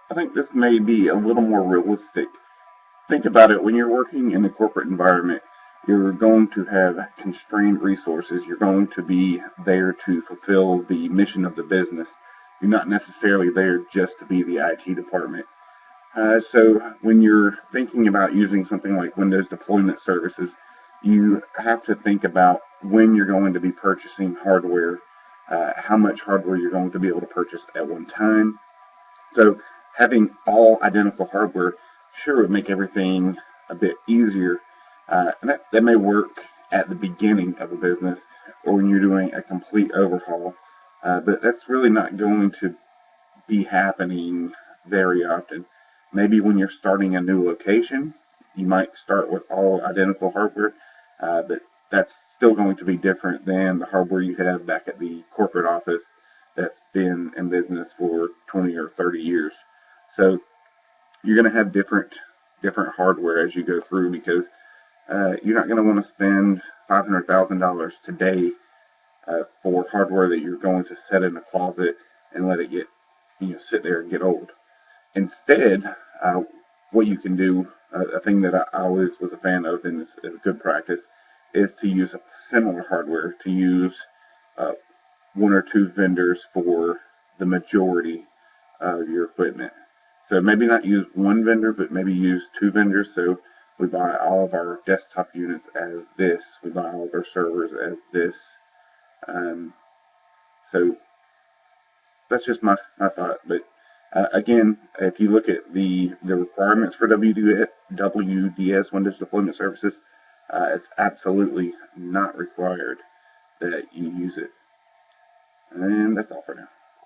I think this may be a little more realistic. Think about it, when you're working in a corporate environment, you're going to have constrained resources. You're going to be there to fulfill the mission of the business. You're not necessarily there just to be the IT department. So when you're thinking about using something like Windows deployment services, you have to think about when you're going to be purchasing hardware, how much hardware you're going to be able to purchase at one time. So having all identical hardware sure would make everything a bit easier. And that may work at the beginning of a business or when you're doing a complete overhaul. But that's really not going to be happening very often. Maybe when you're starting a new location, you might start with all identical hardware, but that's still going to be different than the hardware you have back at the corporate office that's been in business for 20 or 30 years. So you're going to have different hardware as you go through because you're not going to want to spend $500,000 today for hardware that you're going to set in a closet and let it get sit there and get old. Instead, what you can do, a thing that I always was a fan of and is a good practice, is to use similar hardware, to use uh, one or two vendors for the majority of your equipment. So maybe not use one vendor, but maybe use two vendors. So we buy all of our desktop units as this. We buy all of our servers as this. Um, so that's just my thought. But again, if you look at the requirements for WDS Windows Deployment Services, it's absolutely not required that you use it. And that's all for now.